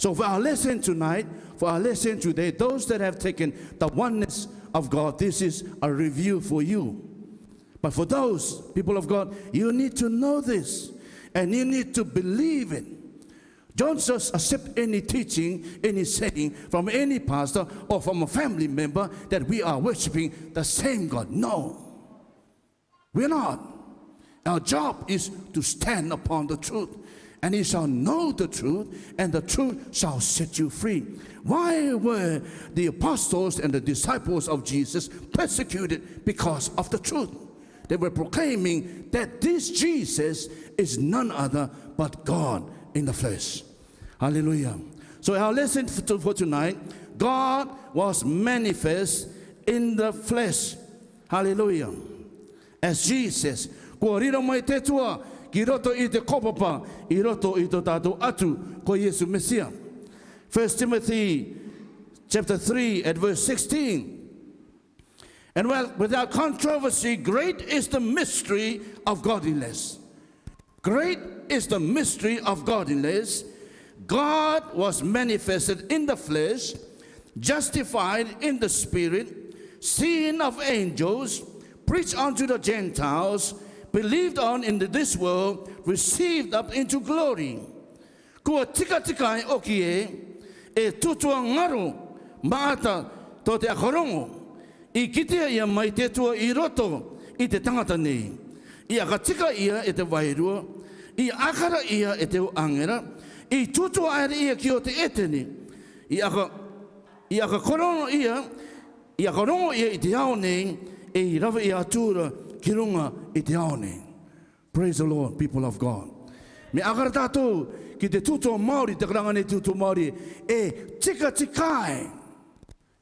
So for our lesson tonight, for our lesson today, those that have taken the oneness of God, this is a review for you. But for those people of God, you need to know this and you need to believe it. Don't just accept any teaching, any saying from any pastor or from a family member that we are worshiping the same God. No, we're not. Our job is to stand upon the truth. And you shall know the truth, and the truth shall set you free. Why were the apostles and the disciples of Jesus persecuted? Because of the truth. They were proclaiming that this Jesus is none other but God in the flesh. Hallelujah. So our lesson for tonight, God was manifest in the flesh. Hallelujah. As Jesus. Kiroto ite kopapa, iroto ito tato atu ko Yesu Mesia. 1 Timothy chapter 3 at verse 16. And well, without controversy, great is the mystery of godliness. Great is the mystery of godliness. God was manifested in the flesh, justified in the spirit, seen of angels, preached unto the Gentiles, believed on in this world, received up into glory. Kua tika tika okie e tutua ngaru maata to te akorongo I kitea ia mai te tua I roto I te tangata nei. I aka tika ia e te wairua, I akara ia e te angera, I tutua aere ia ki o te eteni. I aka korongo ia, I aka rongo ia I te ao nei, e I rawa ia atura kirunga I te aone. Praise the Lord, people of God. Me agara tātou ki te tuto Māori, te karanga ne tuto Māori, e tika tikai.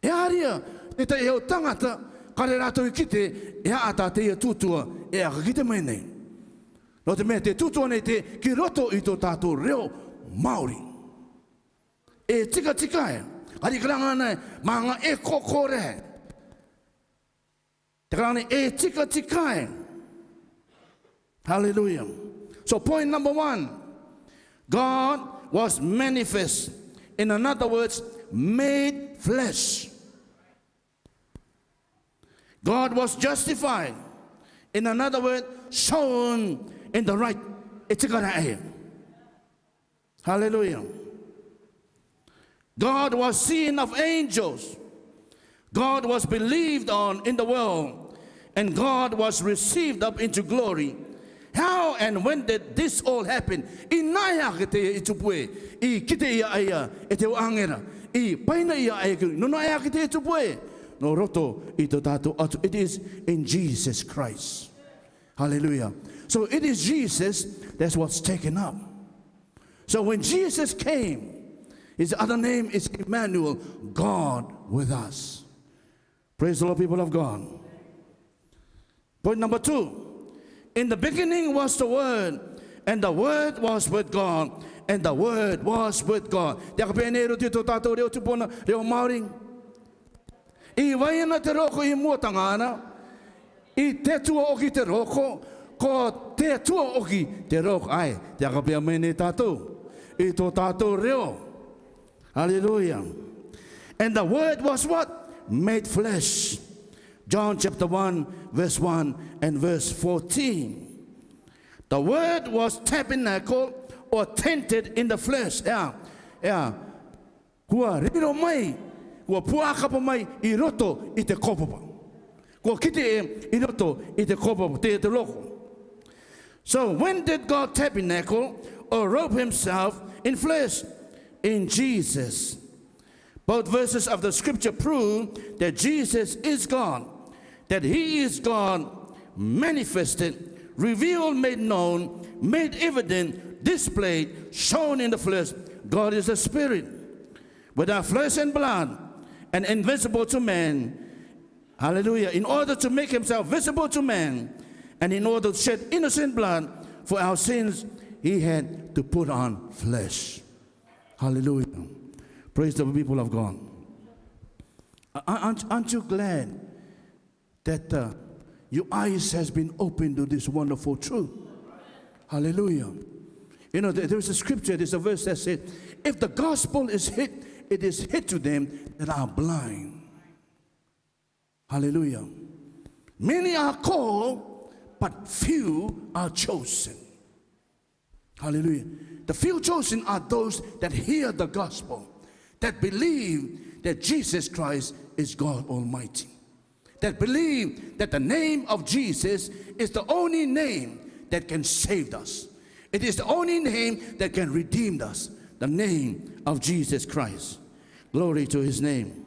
E aria, e te eo tangata, kare rātou I kite, e ata te ia tutua, e aka kite mai nei. No te mea te tutua nei te ki roto I tō tātou reo Māori. E tika tikai. Ari karanga nei, manga e kokore. Te karanga nei, e tika tikai. Hallelujah. So point number 1, God was manifest. In other words, made flesh. God was justified. In another word, shown in the right. Hallelujah. God was seen of angels. God was believed on in the world. And God was received up into glory. How and when did this all happen? Inaya kete itupue, I kite ia aya ete angera, I paina ia aya no naya kete itupue, no roto ito tato atu. It is in Jesus Christ. Hallelujah. So it is Jesus that's what's taken up. So when Jesus came, his other name is Emmanuel, God with us. Praise the Lord, people of God. Point number 2. In the beginning was the Word, and the Word was with God, and the Word was with God. Te akapenero tito tato reo tupona reo Māori. I waina te roko I mua tangana, I te tua oki te roko, ko te tua oki te roko. Ai, te akapea mene tato, I to tato reo. Hallelujah. And the Word was what? Made flesh. John chapter 1, verse 1 and verse 14. The Word was tabernacle or tented in the flesh. Yeah. Kua riro mai, kua puakapa mai I roto I te kopapa. Kua kite I roto I te kopapa, te loko. So when did God tabernacle or robe himself in flesh? In Jesus. Both verses of the scripture prove that Jesus is God. That he is God manifested, revealed, made known, made evident, displayed, shown in the flesh. God is a spirit, without flesh and blood, and invisible to man. Hallelujah. In order to make himself visible to man, and in order to shed innocent blood for our sins, he had to put on flesh. Hallelujah. Praise the people of God. Aren't you glad that your eyes has been opened to this wonderful truth? Hallelujah. You know, there's a scripture, there's a verse that said, if the gospel is hid, it is hid to them that are blind. Hallelujah. Many are called, but few are chosen. Hallelujah. The few chosen are those that hear the gospel, that believe that Jesus Christ is God Almighty, that believe that the name of Jesus is the only name that can save us. It is the only name that can redeem us, the name of Jesus Christ. Glory to his name.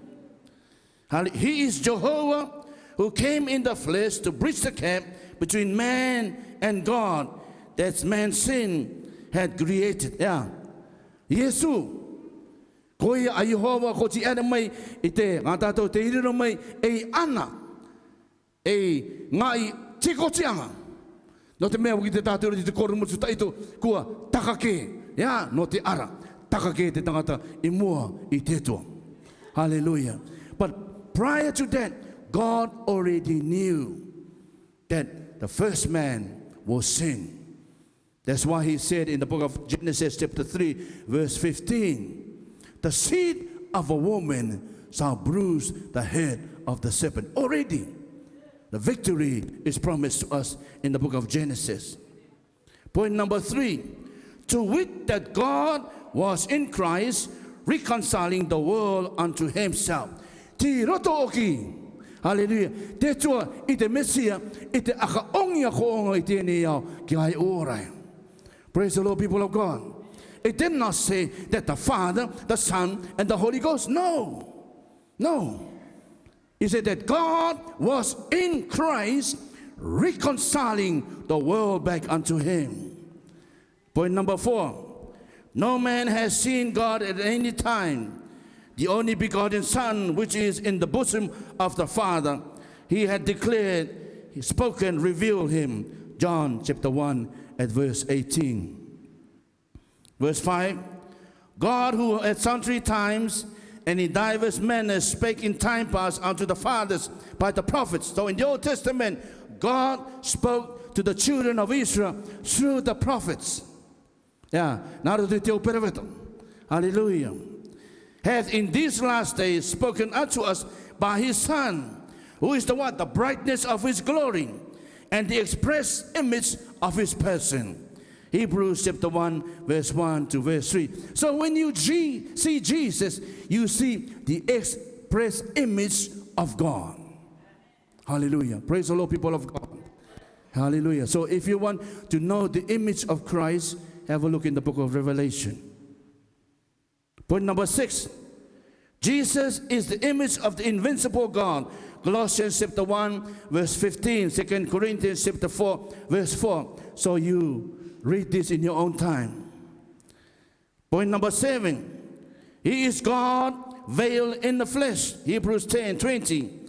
He is Jehovah who came in the flesh to bridge the gap between man and God that man's sin had created. Yeah. Yesu. Koi a Jehovah ko ti ana mai ite ngata to te iro mai e ana e ngai tiko tianga. No te mea wiki te tātero te koro mutu taito kua takake. Yeah, no te ara. Takake te tangata I mua I teto. Hallelujah. But prior to that, God already knew that the first man will sin. That's why he said in the book of Genesis chapter 3, verse 15, the seed of a woman shall bruise the head of the serpent. Already, the victory is promised to us in the book of Genesis. Point number 3, to wit that God was in Christ, reconciling the world unto himself. Ti roto oki. Hallelujah. Te tua I te Mesia, I te aka ongia ko onga I tēnei au ki ai orai. Praise the Lord, people of God. It did not say that the Father, the Son, and the Holy Ghost. No. No. He said that God was in Christ, reconciling the world back unto him. Point number 4. No man has seen God at any time. The only begotten Son, which is in the bosom of the Father, he had declared, he spoken, revealed him. John chapter 1 at verse 18. Verse 5. God, who at sundry times and in divers manners spake in time past unto the fathers by the prophets. So in the Old Testament, God spoke to the children of Israel through the prophets. Yeah, now to the hallelujah. Hath in these last days spoken unto us by his Son, who is the what? The brightness of his glory and the express image of his person. Hebrews chapter 1, verse 1 to verse 3. So when you see Jesus, you see the express image of God. Hallelujah. Praise the Lord, people of God. Hallelujah. So if you want to know the image of Christ, have a look in the book of Revelation. Point number 6. Jesus is the image of the invincible God. Colossians chapter 1, verse 15. 2 Corinthians chapter 4, verse 4. So you read this in your own time. Point number 7. He is God veiled in the flesh. Hebrews 10, 20.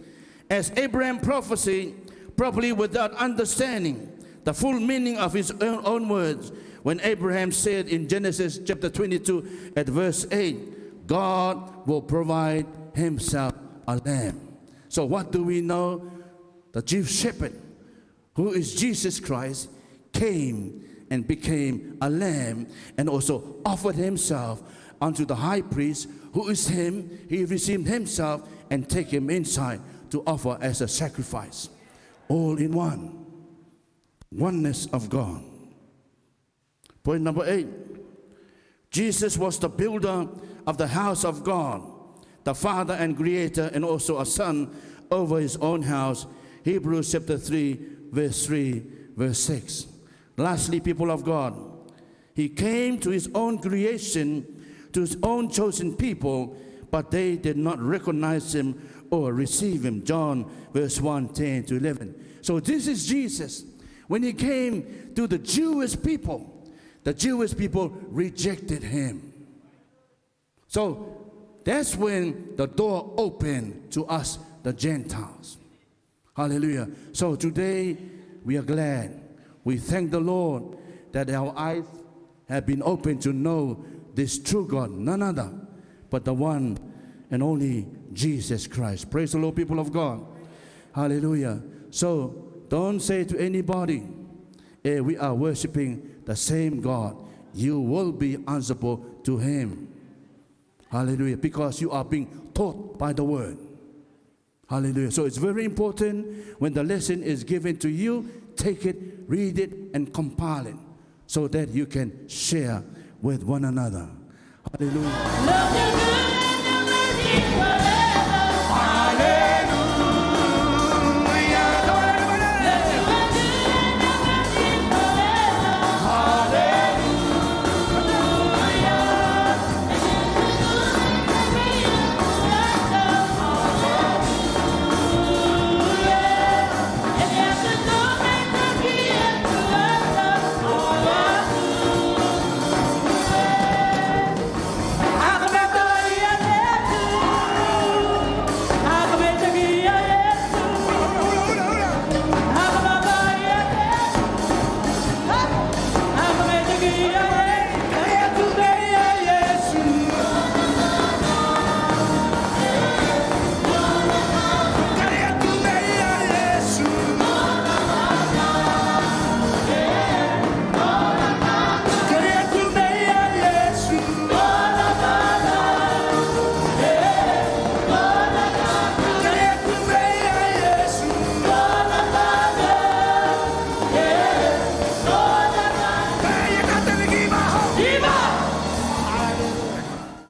As Abraham prophesied, probably without understanding the full meaning of his own words, when Abraham said in Genesis chapter 22 at verse 8, God will provide himself a lamb. So what do we know? The chief shepherd, who is Jesus Christ, came and became a lamb and also offered himself unto the high priest, who is him. He received himself and take him inside to offer as a sacrifice. All in one. Oneness of God. Point number 8. Jesus was the builder of the house of God, the Father and Creator, and also a Son over his own house. Hebrews chapter 3, verse 3, verse 6. Lastly, people of God, he came to his own creation, to his own chosen people, but they did not recognize him or receive him. John verse 1, 10 to 11. So this is Jesus. When he came to the Jewish people rejected him. So that's when the door opened to us, the Gentiles. Hallelujah. So today we are glad. We thank the Lord that our eyes have been opened to know this true God, none other but the one and only Jesus Christ. Praise the Lord, people of God. Hallelujah. So don't say to anybody, we are worshiping the same God. you will be answerable to Him. Hallelujah. Because you are being taught by the Word. Hallelujah. So it's very important when the lesson is given to you, take it, read it, and compile it so that you can share with one another. Hallelujah.